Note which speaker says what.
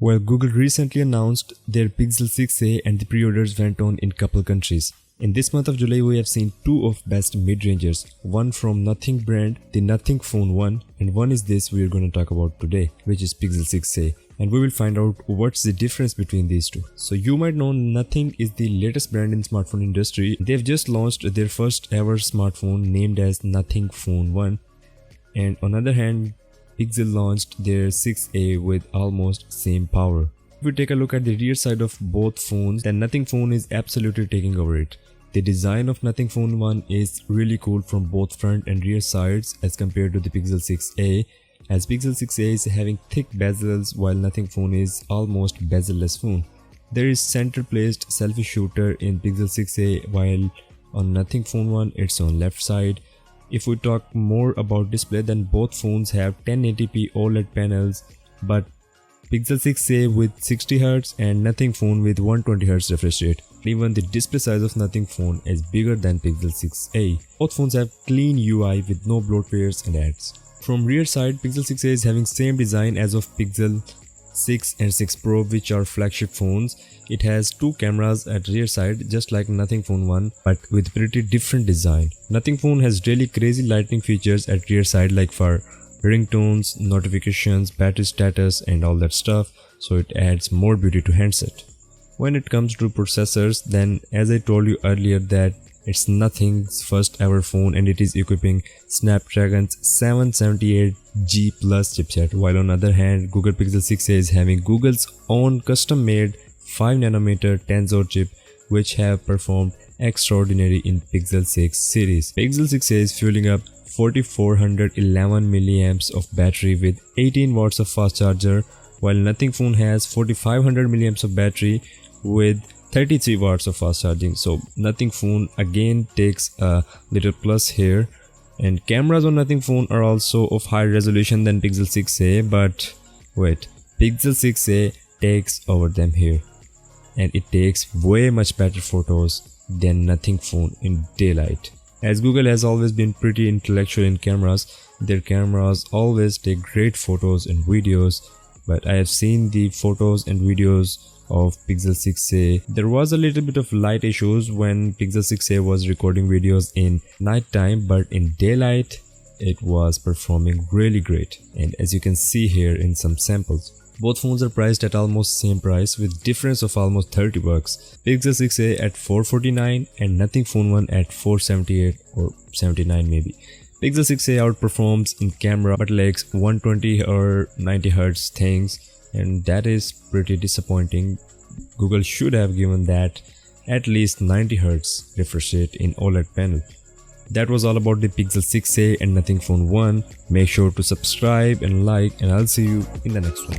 Speaker 1: Well, Google recently announced their Pixel 6a and the pre-orders went on in couple countries. In this month of July, we have seen two of best mid-rangers, one from Nothing brand, the Nothing Phone 1, and one is this we are going to talk about today, which is Pixel 6a, and we will find out what's the difference between these two. So you might know Nothing is the latest brand in smartphone industry. They've just launched their first ever smartphone named as Nothing Phone 1, and on the other hand, Pixel launched their 6a with almost same power. If we take a look at the rear side of both phones, then Nothing Phone is absolutely taking over it. The design of Nothing Phone 1 is really cool from both front and rear sides as compared to the Pixel 6a, as Pixel 6a is having thick bezels while Nothing Phone is almost bezel-less phone. There is center placed selfie shooter in Pixel 6a while on Nothing Phone 1 it's on left side. If we talk more about display, then both phones have 1080p OLED panels, but Pixel 6a with 60Hz and Nothing Phone with 120Hz refresh rate. Even the display size of Nothing Phone is bigger than Pixel 6a. Both phones have clean UI with no bloatwares and ads. From rear side, Pixel 6a is having same design as of Pixel 6 and 6 Pro, which are flagship phones. It has two cameras at rear side just like Nothing Phone 1, but with pretty different design. Nothing Phone has really crazy lighting features at rear side like for ringtones, notifications, battery status and all that stuff, so it adds more beauty to handset. When it comes to processors, then as I told you earlier that it's Nothing's first ever phone and it is equipping Snapdragon's 778G Plus chipset, while on the other hand Google Pixel 6a is having Google's own custom made 5nm Tensor chip, which have performed extraordinary in Pixel 6 series. Pixel 6a is fueling up 4411 milliamps of battery with 18 watts of fast charger, while Nothing Phone has 4500 milliamps of battery with 33 watts of fast charging. So Nothing Phone again takes a little plus here, and cameras on Nothing Phone are also of higher resolution than Pixel 6a, but wait, Pixel 6a takes over them here, and it takes way much better photos than Nothing Phone in daylight. As Google has always been pretty intellectual in cameras, their cameras always take great photos and videos, but I have seen the photos and videos of Pixel 6a. There was a little bit of light issues when Pixel 6a was recording videos in night time, but in daylight it was performing really great, and as you can see here in some samples. Both phones are priced at almost same price with difference of almost 30 bucks. Pixel 6a at $449 and Nothing Phone 1 at $478 or $79 maybe. Pixel 6a outperforms in camera but lacks 120 or 90Hz things, and that is pretty disappointing. Google should have given that at least 90Hz refresh rate in OLED panel. That was all about the Pixel 6a and Nothing Phone 1. Make sure to subscribe and like, and I'll see you in the next one.